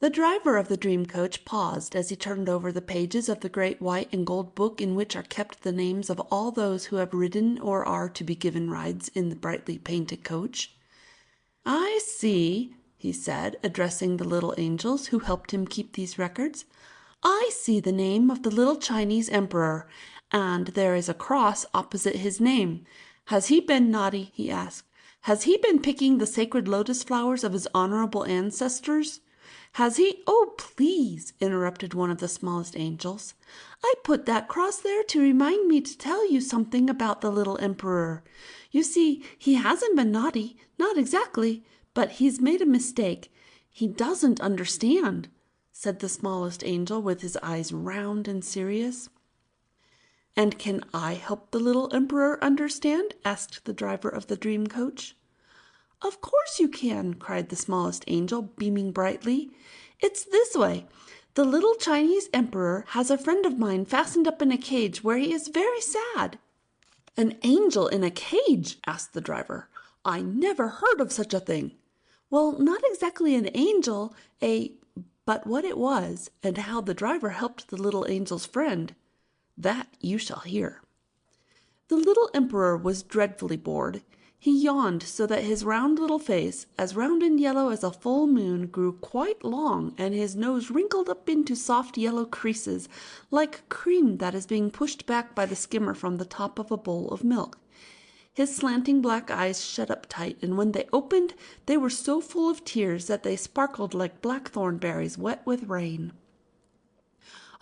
The driver of the dream coach paused as he turned over the pages of the great white and gold book in which are kept the names of all those who have ridden or are to be given rides in the brightly painted coach. "I see," he said, addressing the little angels who helped him keep these records. "I see the name of the little Chinese emperor, and there is a cross opposite his name. Has he been naughty?" he asked. "Has he been picking the sacred lotus flowers of his honorable ancestors? Has he—" "Oh, please," interrupted one of the smallest angels. "I put that cross there to remind me to tell you something about the little emperor. You see, he hasn't been naughty, not exactly, but he's made a mistake. He doesn't understand," said the smallest angel with his eyes round and serious. "And can I help the little emperor understand?" asked the driver of the dream coach. "Of course you can," cried the smallest angel, beaming brightly. "It's this way. The little Chinese emperor has a friend of mine fastened up in a cage where he is very sad." "An angel in a cage?" asked the driver. "I never heard of such a thing." "Well, not exactly an angel, but what it was, and how the driver helped the little angel's friend, that you shall hear. The little emperor was dreadfully bored. He yawned so that his round little face, as round and yellow as a full moon, grew quite long, and his nose wrinkled up into soft yellow creases, like cream that is being pushed back by the skimmer from the top of a bowl of milk. His slanting black eyes shut up tight, and when they opened, they were so full of tears that they sparkled like blackthorn berries wet with rain.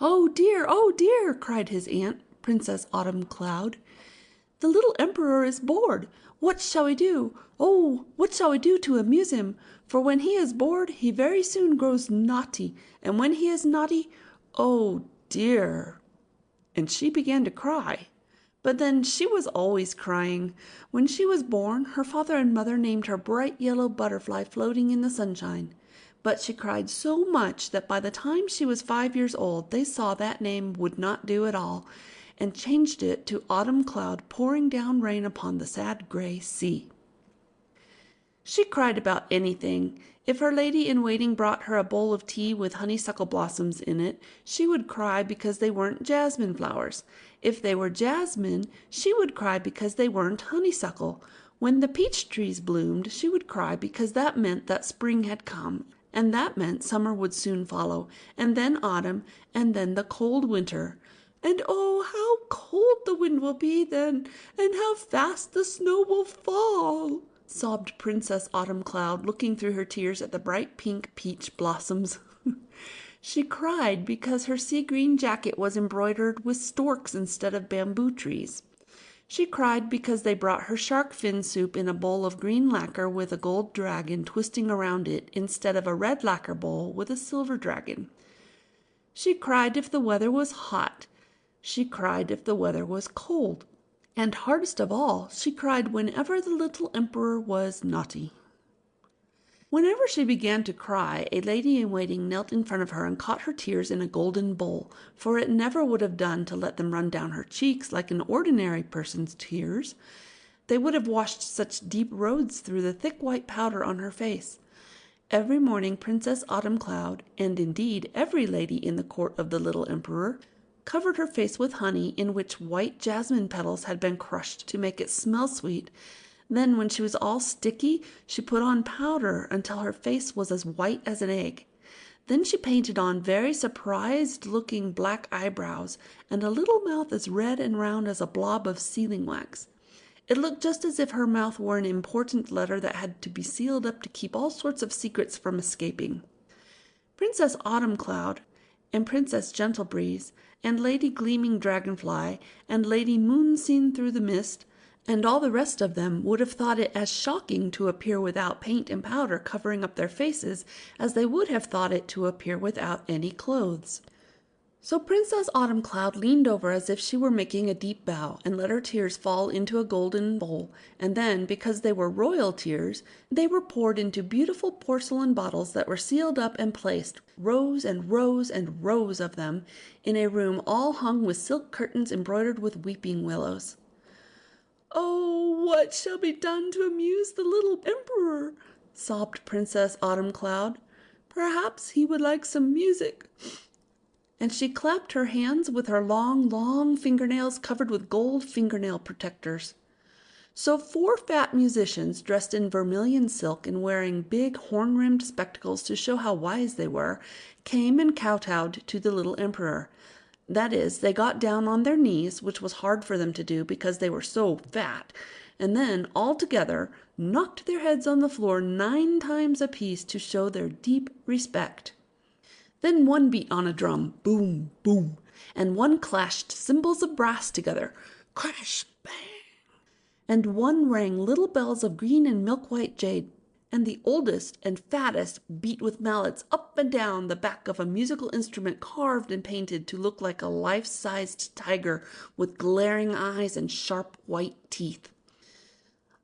"Oh dear," cried his aunt, Princess Autumn Cloud. "The little emperor is bored. What shall we do? Oh, what shall we do to amuse him? For when he is bored, he very soon grows naughty, and when he is naughty, oh dear!" And she began to cry. But then she was always crying. When she was born, her father and mother named her Bright Yellow Butterfly Floating in the Sunshine. But she cried so much that by the time she was 5 years old, they saw that name would not do at all, and changed it to Autumn Cloud Pouring Down Rain Upon the Sad Gray Sea. She cried about anything. If her lady-in-waiting brought her a bowl of tea with honeysuckle blossoms in it, she would cry because they weren't jasmine flowers. If they were jasmine, she would cry because they weren't honeysuckle. When the peach trees bloomed, she would cry because that meant that spring had come, and that meant summer would soon follow, and then autumn, and then the cold winter. "And oh, how cold the wind will be then, and how fast the snow will fall," sobbed Princess Autumn Cloud, looking through her tears at the bright pink peach blossoms. She cried because her sea-green jacket was embroidered with storks instead of bamboo trees. She cried because they brought her shark fin soup in a bowl of green lacquer with a gold dragon twisting around it instead of a red lacquer bowl with a silver dragon. She cried if the weather was hot. She cried if the weather was cold. And hardest of all, she cried whenever the little emperor was naughty. Whenever she began to cry, a lady-in-waiting knelt in front of her and caught her tears in a golden bowl, for it never would have done to let them run down her cheeks like an ordinary person's tears. They would have washed such deep roads through the thick white powder on her face. Every morning Princess Autumn Cloud, and indeed every lady in the court of the little emperor, covered her face with honey in which white jasmine petals had been crushed to make it smell sweet. Then, when she was all sticky, she put on powder until her face was as white as an egg. Then she painted on very surprised-looking black eyebrows and a little mouth as red and round as a blob of sealing wax. It looked just as if her mouth were an important letter that had to be sealed up to keep all sorts of secrets from escaping. Princess Autumn Cloud, and Princess Gentle Breeze, and Lady Gleaming Dragonfly, and Lady Moon Seen Through the Mist, and all the rest of them would have thought it as shocking to appear without paint and powder covering up their faces as they would have thought it to appear without any clothes. So Princess Autumn Cloud leaned over as if she were making a deep bow, and let her tears fall into a golden bowl, and then, because they were royal tears, they were poured into beautiful porcelain bottles that were sealed up and placed, rows and rows and rows of them, in a room all hung with silk curtains embroidered with weeping willows. "Oh, what shall be done to amuse the little emperor?" sobbed Princess Autumn Cloud. Perhaps he would like some music." And she clapped her hands with her long, long fingernails covered with gold fingernail protectors. So 4 fat musicians, dressed in vermilion silk and wearing big horn-rimmed spectacles to show how wise they were, came and kowtowed to the little emperor. That is, they got down on their knees, which was hard for them to do because they were so fat, and then, all together, knocked their heads on the floor 9 times apiece to show their deep respect. Then one beat on a drum, boom, boom, and one clashed cymbals of brass together, crash, bang, and one rang little bells of green and milk-white jade, and the oldest and fattest beat with mallets up and down the back of a musical instrument carved and painted to look like a life-sized tiger with glaring eyes and sharp white teeth.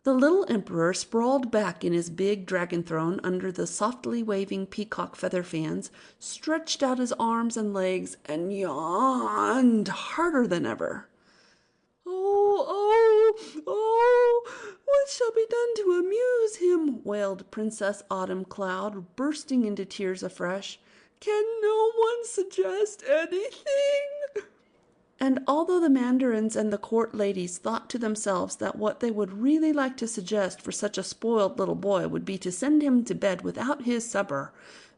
The little emperor sprawled back in his big dragon throne under the softly waving peacock feather fans, stretched out his arms and legs, and yawned harder than ever. Oh, what shall be done to amuse him?" wailed Princess Autumn Cloud, bursting into tears afresh. "Can no one suggest anything?" And although the mandarins and the court ladies thought to themselves that what they would really like to suggest for such a spoiled little boy would be to send him to bed without his supper,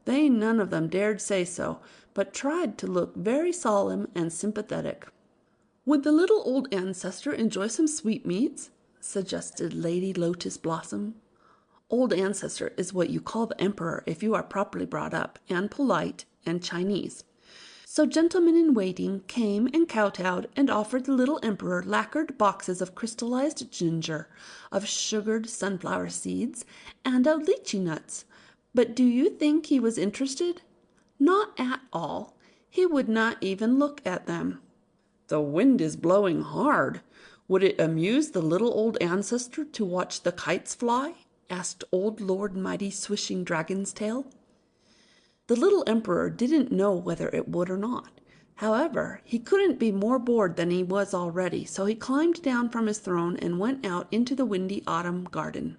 they none of them dared say so, but tried to look very solemn and sympathetic. "Would the little old ancestor enjoy some sweetmeats?" suggested Lady Lotus Blossom. Old ancestor is what you call the emperor if you are properly brought up, and polite, and Chinese. So gentlemen-in-waiting came and kowtowed and offered the little emperor lacquered boxes of crystallized ginger, of sugared sunflower seeds, and of lychee nuts. But do you think he was interested? Not at all. He would not even look at them. "The wind is blowing hard. Would it amuse the little old ancestor to watch the kites fly?" asked old Lord Mighty Swishing Dragon's Tail. The little emperor didn't know whether it would or not. However, he couldn't be more bored than he was already, so he climbed down from his throne and went out into the windy autumn garden.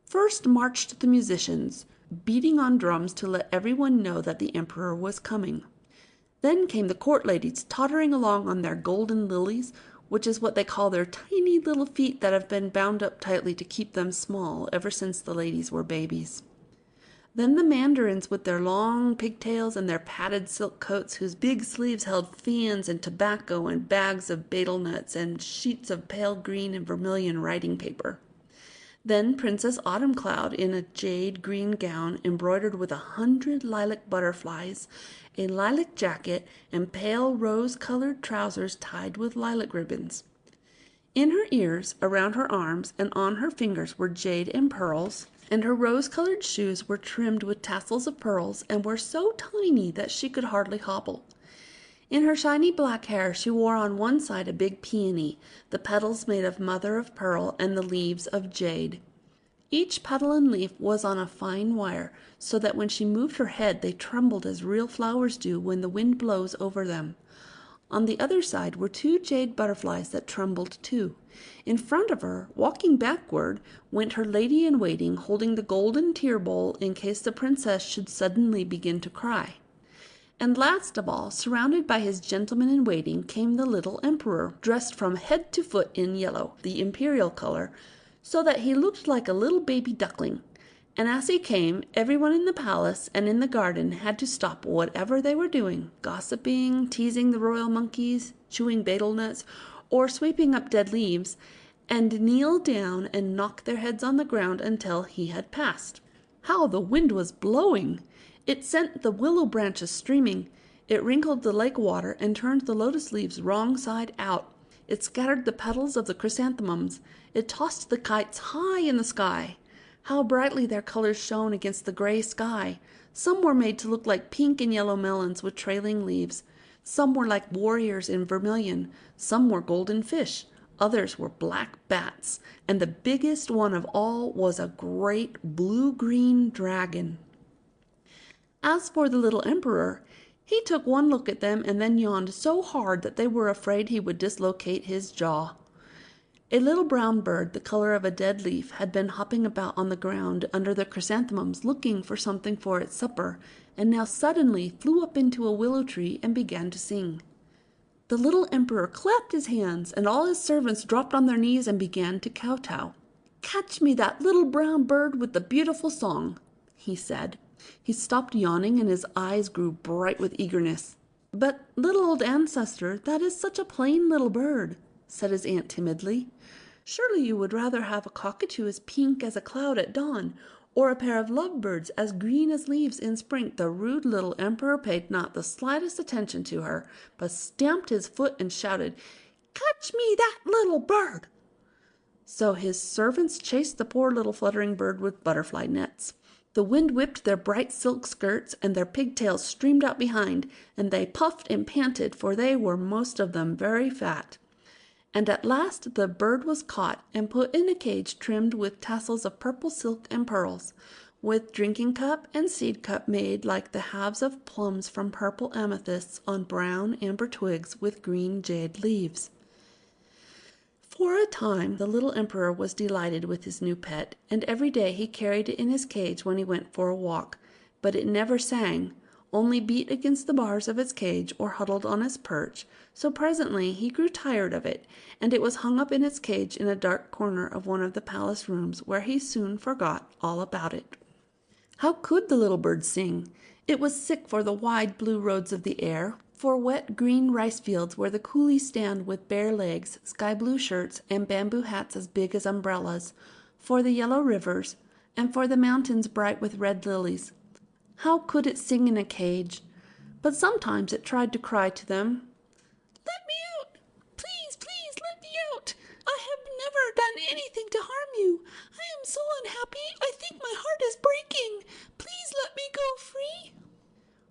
First marched the musicians, beating on drums to let everyone know that the emperor was coming. Then came the court ladies tottering along on their golden lilies, which is what they call their tiny little feet that have been bound up tightly to keep them small ever since the ladies were babies. Then the mandarins with their long pigtails and their padded silk coats whose big sleeves held fans and tobacco and bags of betel nuts and sheets of pale green and vermilion writing paper. Then Princess Autumn Cloud in a jade green gown embroidered with 100 lilac butterflies, a lilac jacket, and pale rose-colored trousers tied with lilac ribbons. In her ears, around her arms, and on her fingers were jade and pearls, and her rose-colored shoes were trimmed with tassels of pearls and were so tiny that she could hardly hobble. In her shiny black hair she wore on one side a big peony, the petals made of mother-of-pearl and the leaves of jade. Each petal and leaf was on a fine wire, so that when she moved her head they trembled as real flowers do when the wind blows over them. On the other side were 2 jade butterflies that trembled too. In front of her, walking backward, went her lady-in-waiting, holding the golden tear bowl in case the princess should suddenly begin to cry. And last of all, surrounded by his gentlemen-in-waiting, came the little emperor, dressed from head to foot in yellow, the imperial color, so that he looked like a little baby duckling. And as he came, everyone in the palace and in the garden had to stop whatever they were doing, gossiping, teasing the royal monkeys, chewing betel nuts, or sweeping up dead leaves, and kneel down and knock their heads on the ground until he had passed. How the wind was blowing! It sent the willow branches streaming. It wrinkled the lake water and turned the lotus leaves wrong side out. It scattered the petals of the chrysanthemums. It tossed the kites high in the sky. How brightly their colors shone against the gray sky. Some were made to look like pink and yellow melons with trailing leaves. Some were like warriors in vermilion. Some were golden fish. Others were black bats. And the biggest one of all was a great blue-green dragon. As for the little emperor, he took one look at them and then yawned so hard that they were afraid he would dislocate his jaw. A little brown bird the color of a dead leaf had been hopping about on the ground under the chrysanthemums looking for something for its supper, and now suddenly flew up into a willow tree and began to sing. The little emperor clapped his hands, and all his servants dropped on their knees and began to kowtow. "Catch me that little brown bird with the beautiful song," he said. He stopped yawning, and his eyes grew bright with eagerness. "But, little old ancestor, that is such a plain little bird," said his aunt timidly. "Surely you would rather have a cockatoo as pink as a cloud at dawn, or a pair of lovebirds as green as leaves in spring." The rude little emperor paid not the slightest attention to her, but stamped his foot and shouted, "Catch me that little bird!" So his servants chased the poor little fluttering bird with butterfly nets. The wind whipped their bright silk skirts, and their pigtails streamed out behind, and they puffed and panted, for they were most of them very fat. And at last the bird was caught and put in a cage trimmed with tassels of purple silk and pearls, with drinking cup and seed cup made like the halves of plums from purple amethysts on brown amber twigs with green jade leaves. For a time the little emperor was delighted with his new pet, and every day he carried it in his cage when he went for a walk, but it never sang, only beat against the bars of its cage or huddled on its perch, so presently he grew tired of it, and it was hung up in its cage in a dark corner of one of the palace rooms, where he soon forgot all about it. How could the little bird sing? It was sick for the wide blue roads of the air, for wet green rice fields where the coolies stand with bare legs, sky blue shirts, and bamboo hats as big as umbrellas, for the yellow rivers, and for the mountains bright with red lilies. How could it sing in a cage? But sometimes it tried to cry to them, "Let me out! Please, please let me out! I have never done anything to harm you. I am so unhappy, I think my heart is breaking. Please let me go free."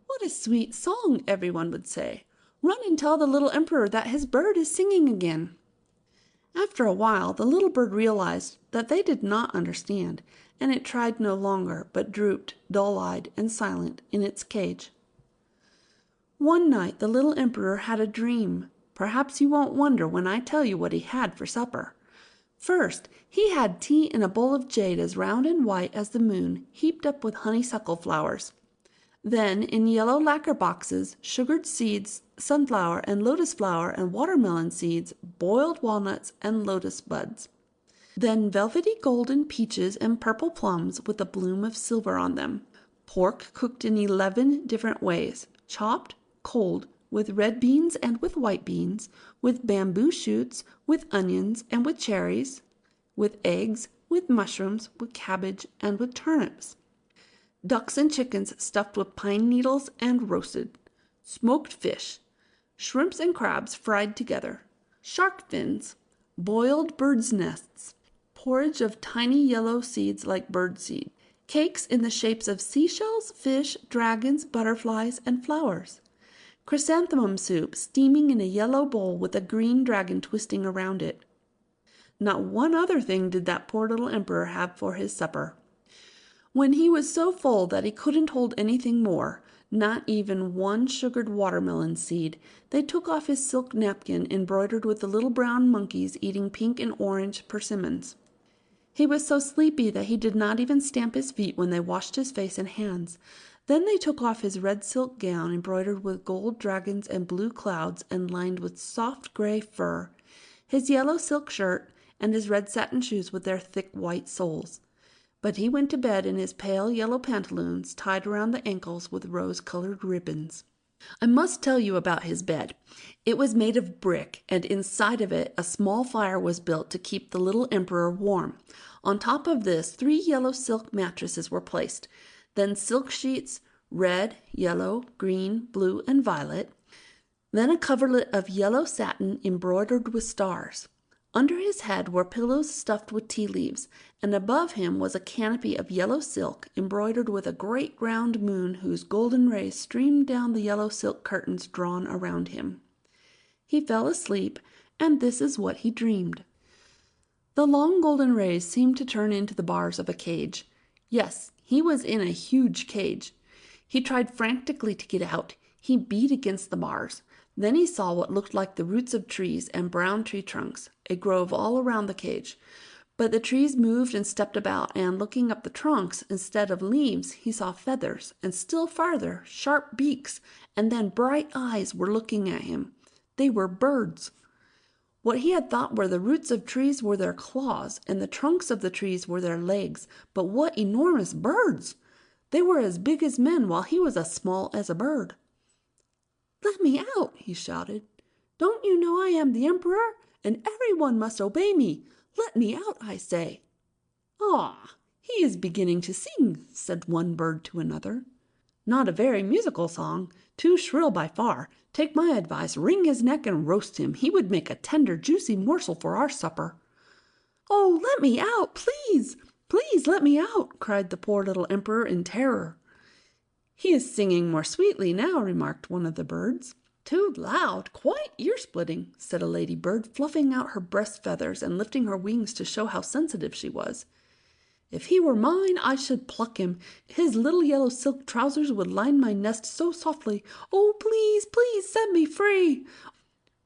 "What a sweet song," everyone would say. "Run and tell the little emperor that his bird is singing again." After a while the little bird realized that they did not understand, and it tried no longer, but drooped, dull-eyed and silent, in its cage. One night the little emperor had a dream. Perhaps you won't wonder when I tell you what he had for supper. First, he had tea in a bowl of jade as round and white as the moon, heaped up with honey-suckle flowers. Then, in yellow lacquer boxes, sugared seeds, sunflower and lotus flower and watermelon seeds, boiled walnuts and lotus buds. Then velvety golden peaches and purple plums with a bloom of silver on them. Pork cooked in 11 different ways, chopped, cold, with red beans and with white beans, with bamboo shoots, with onions and with cherries, with eggs, with mushrooms, with cabbage and with turnips. Ducks and chickens stuffed with pine needles and roasted. Smoked fish. Shrimps and crabs fried together. Shark fins. Boiled birds' nests. Porridge of tiny yellow seeds like birdseed. Cakes in the shapes of seashells, fish, dragons, butterflies, and flowers. Chrysanthemum soup steaming in a yellow bowl with a green dragon twisting around it. Not one other thing did that poor little emperor have for his supper. When he was so full that he couldn't hold anything more, not even one sugared watermelon seed, they took off his silk napkin embroidered with the little brown monkeys eating pink and orange persimmons. He was so sleepy that he did not even stamp his feet when they washed his face and hands. Then they took off his red silk gown embroidered with gold dragons and blue clouds and lined with soft gray fur, his yellow silk shirt, and his red satin shoes with their thick white soles. But he went to bed in his pale yellow pantaloons tied around the ankles with rose-colored ribbons. I must tell you about his bed. It was made of brick, and inside of it a small fire was built to keep the little emperor warm. On top of this 3 yellow silk mattresses were placed, then silk sheets, red, yellow, green, blue, and violet, then a coverlet of yellow satin embroidered with stars. Under his head were pillows stuffed with tea leaves, and above him was a canopy of yellow silk embroidered with a great round moon whose golden rays streamed down the yellow silk curtains drawn around him. He fell asleep, and this is what he dreamed. The long golden rays seemed to turn into the bars of a cage. Yes, he was in a huge cage. He tried frantically to get out. He beat against the bars. Then he saw what looked like the roots of trees and brown tree trunks, a grove all around the cage. But the trees moved and stepped about, and looking up the trunks, instead of leaves, he saw feathers, and still farther, sharp beaks, and then bright eyes were looking at him. They were birds. What he had thought were the roots of trees were their claws, and the trunks of the trees were their legs. But what enormous birds! They were as big as men, while he was as small as a bird. "Let me out!" he shouted. "Don't you know I am the emperor, and everyone must obey me? Let me out, I say." "Ah, he is beginning to sing," said one bird to another. "Not a very musical song, too shrill by far. Take my advice, wring his neck and roast him. He would make a tender, juicy morsel for our supper." "Oh, let me out, please! Please let me out!" cried the poor little emperor in terror. "He is singing more sweetly now," remarked one of the birds. "Too loud, quite ear-splitting," said a ladybird, fluffing out her breast feathers and lifting her wings to show how sensitive she was. "If he were mine, I should pluck him. His little yellow silk trousers would line my nest so softly. Oh, please, please set me free."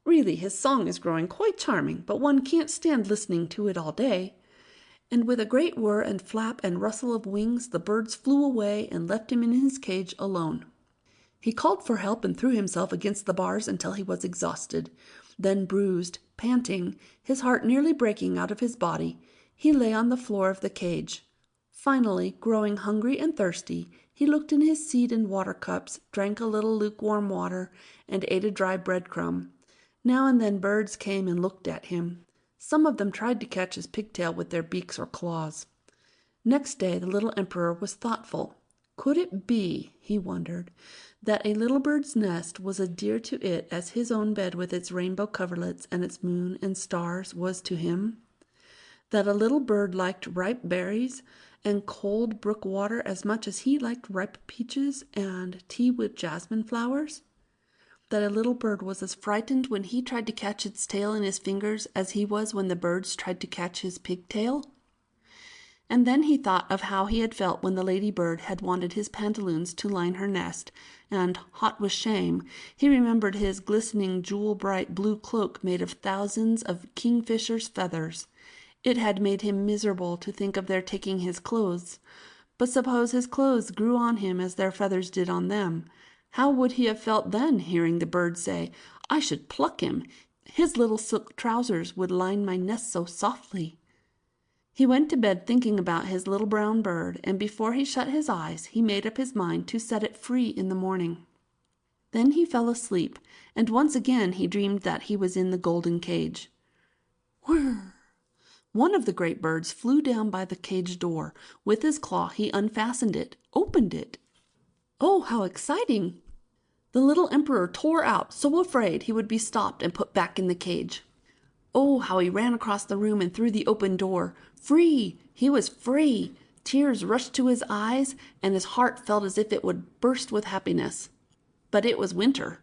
Really, his song is growing quite charming, but one can't stand listening to it all day. And with a great whir and flap and rustle of wings, the birds flew away and left him in his cage alone. He called for help and threw himself against the bars until he was exhausted. Then, bruised, panting, his heart nearly breaking out of his body, he lay on the floor of the cage. Finally, growing hungry and thirsty, he looked in his seed and water cups, drank a little lukewarm water, and ate a dry breadcrumb. Now and then birds came and looked at him. Some of them tried to catch his pigtail with their beaks or claws. Next day the little emperor was thoughtful. Could it be, he wondered, that a little bird's nest was as dear to it as his own bed with its rainbow coverlets and its moon and stars was to him? That a little bird liked ripe berries and cold brook water as much as he liked ripe peaches and tea with jasmine flowers? That a little bird was as frightened when he tried to catch its tail in his fingers as he was when the birds tried to catch his pigtail? And then he thought of how he had felt when the ladybird had wanted his pantaloons to line her nest, and, hot with shame, he remembered his glistening jewel-bright blue cloak made of thousands of kingfishers' feathers. It had made him miserable to think of their taking his clothes. But suppose his clothes grew on him as their feathers did on them? How would he have felt then, hearing the bird say, "I should pluck him. His little silk trousers would line my nest so softly"? He went to bed thinking about his little brown bird, and before he shut his eyes, he made up his mind to set it free in the morning. Then he fell asleep, and once again he dreamed that he was in the golden cage. Whirr! One of the great birds flew down by the cage door. With his claw he unfastened it, opened it. Oh, how exciting! The little emperor tore out, so afraid he would be stopped and put back in the cage. Oh, how he ran across the room and through the open door. Free! He was free! Tears rushed to his eyes, and his heart felt as if it would burst with happiness. But it was winter.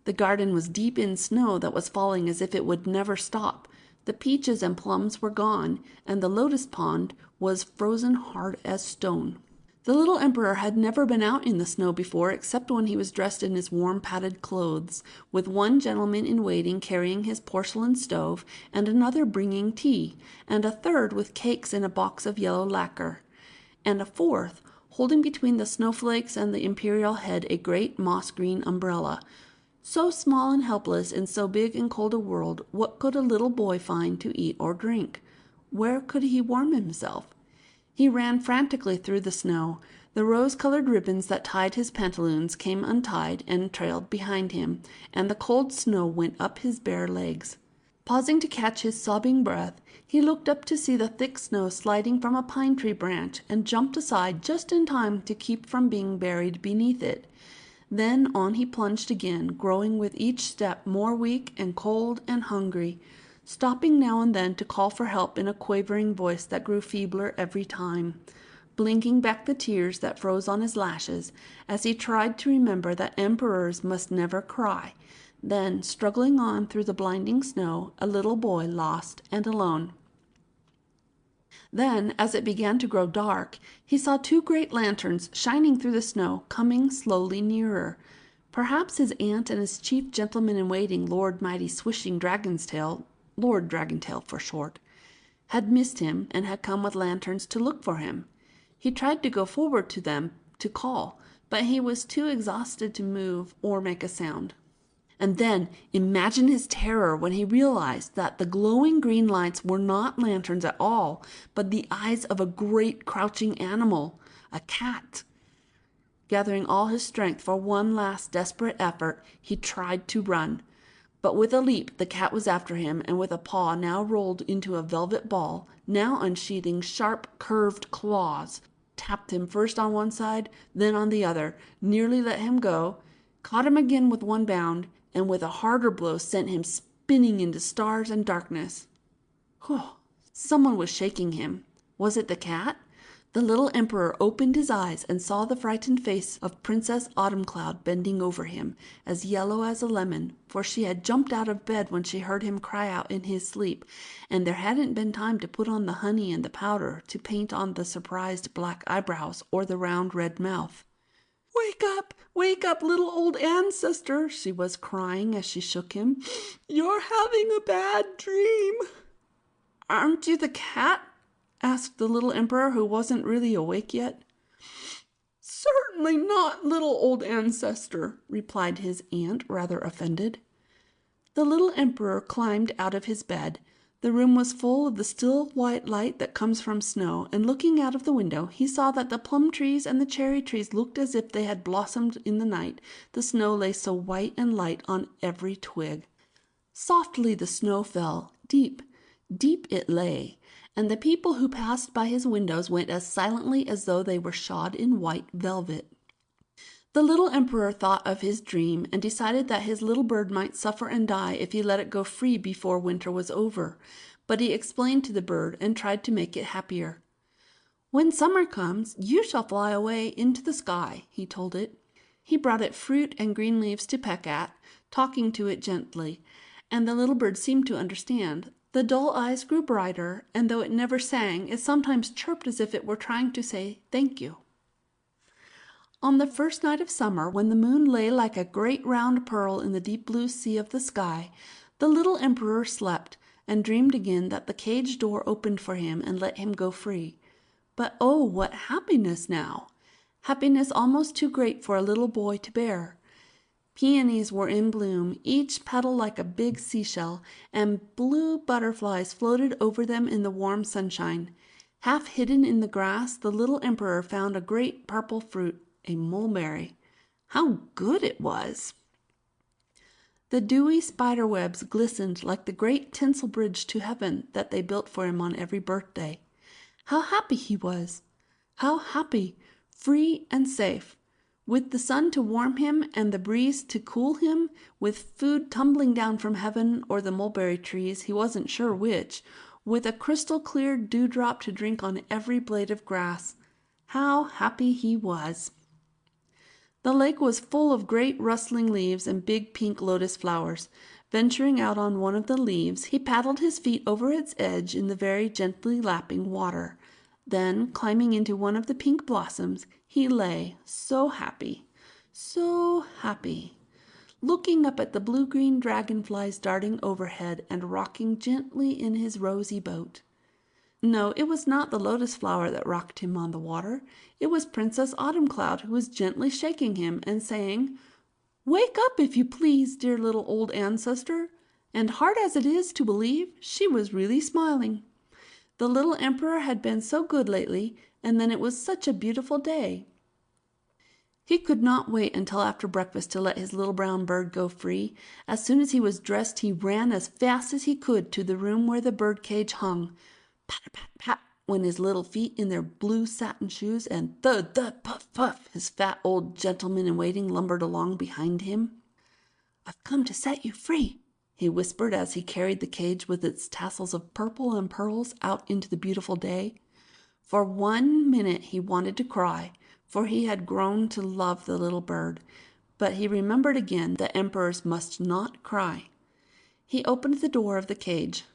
The garden was deep in snow that was falling as if it would never stop. The peaches and plums were gone, and the lotus pond was frozen hard as stone. The little emperor had never been out in the snow before, except when he was dressed in his warm padded clothes, with one gentleman in waiting carrying his porcelain stove, and another bringing tea, and a third with cakes in a box of yellow lacquer, and a fourth holding between the snowflakes and the imperial head a great moss-green umbrella. So small and helpless in so big and cold a world, what could a little boy find to eat or drink? Where could he warm himself? He ran frantically through the snow. The rose-colored ribbons that tied his pantaloons came untied and trailed behind him, and the cold snow went up his bare legs. Pausing to catch his sobbing breath, he looked up to see the thick snow sliding from a pine-tree branch, and jumped aside just in time to keep from being buried beneath it. Then on he plunged again, growing with each step more weak and cold and hungry, stopping now and then to call for help in a quavering voice that grew feebler every time, blinking back the tears that froze on his lashes as he tried to remember that emperors must never cry, then struggling on through the blinding snow, a little boy lost and alone. Then, as it began to grow dark, he saw two great lanterns shining through the snow, coming slowly nearer. Perhaps his aunt and his chief gentleman-in-waiting, Lord Mighty Swishing Dragontail, Lord Dragontail for short, had missed him and had come with lanterns to look for him. He tried to go forward to them to call, but he was too exhausted to move or make a sound. And then imagine his terror when he realized that the glowing green lights were not lanterns at all, but the eyes of a great crouching animal, a cat. Gathering all his strength for one last desperate effort, he tried to run. But with a leap the cat was after him, and with a paw now rolled into a velvet ball, now unsheathing sharp curved claws, tapped him first on one side, then on the other, nearly let him go, caught him again with one bound, and with a harder blow sent him spinning into stars and darkness. Someone was shaking him. Was it the cat? The little emperor opened his eyes and saw the frightened face of Princess Autumn-Cloud bending over him, as yellow as a lemon, for she had jumped out of bed when she heard him cry out in his sleep, and there hadn't been time to put on the honey and the powder to paint on the surprised black eyebrows or the round red mouth. Wake up, little old ancestor," she was crying as she shook him. "You're having a bad dream." "Aren't you the cat?" asked the little emperor, who wasn't really awake yet. "Certainly not, little old ancestor," replied his aunt, rather offended. The little emperor climbed out of his bed. The room was full of the still white light that comes from snow, and looking out of the window, he saw that the plum trees and the cherry trees looked as if they had blossomed in the night. The snow lay so white and light on every twig. Softly the snow fell, deep, deep it lay, and the people who passed by his windows went as silently as though they were shod in white velvet. The little emperor thought of his dream and decided that his little bird might suffer and die if he let it go free before winter was over, but he explained to the bird and tried to make it happier. "When summer comes, you shall fly away into the sky," he told it. He brought it fruit and green leaves to peck at, talking to it gently, and the little bird seemed to understand. The dull eyes grew brighter, and though it never sang, it sometimes chirped as if it were trying to say thank you. On the first night of summer, when the moon lay like a great round pearl in the deep blue sea of the sky, the little emperor slept and dreamed again that the cage door opened for him and let him go free. But oh, what happiness now! Happiness almost too great for a little boy to bear. Peonies were in bloom, each petal like a big seashell, and blue butterflies floated over them in the warm sunshine. Half hidden in the grass, the little emperor found a great purple fruit, a mulberry. How good it was! The dewy spider webs glistened like the great tinsel bridge to heaven that they built for him on every birthday. How happy he was! How happy, free and safe, with the sun to warm him and the breeze to cool him, with food tumbling down from heaven or the mulberry trees, he wasn't sure which, with a crystal clear dewdrop to drink on every blade of grass. How happy he was! The lake was full of great rustling leaves and big pink lotus flowers. Venturing out on one of the leaves, he paddled his feet over its edge in the very gently lapping water. Then, climbing into one of the pink blossoms, he lay, so happy, looking up at the blue-green dragonflies darting overhead and rocking gently in his rosy boat. No, it was not the lotus flower that rocked him on the water. It was Princess Autumn-Cloud, who was gently shaking him and saying, "Wake up, if you please, dear little old ancestor." And hard as it is to believe, she was really smiling. The little emperor had been so good lately, and then it was such a beautiful day. He could not wait until after breakfast to let his little brown bird go free. As soon as he was dressed, he ran as fast as he could to the room where the bird cage hung. Pat, pat, pat, went his little feet in their blue satin shoes, and thud, thud, puff, puff, his fat old gentleman-in-waiting lumbered along behind him. "I've come to set you free," he whispered as he carried the cage with its tassels of purple and pearls out into the beautiful day. For 1 minute he wanted to cry, for he had grown to love the little bird, but he remembered again that emperors must not cry. He opened the door of the cage.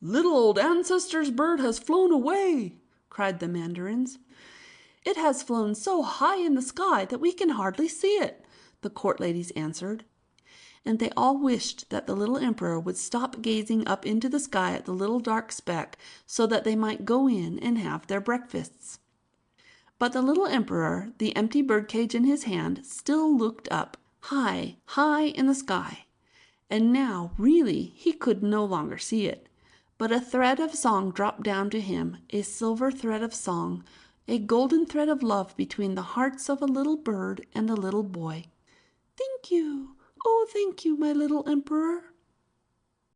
"Little old ancestor's bird has flown away," cried the mandarins. "It has flown so high in the sky that we can hardly see it. the court ladies answered. And they all wished that the little emperor would stop gazing up into the sky at the little dark speck so that they might go in and have their breakfasts. But the little emperor, the empty birdcage in his hand, still looked up, high, high in the sky. And now, really, he could no longer see it. But a thread of song dropped down to him, a silver thread of song, a golden thread of love between the hearts of a little bird and a little boy. "Thank you, oh, thank you, my little emperor,"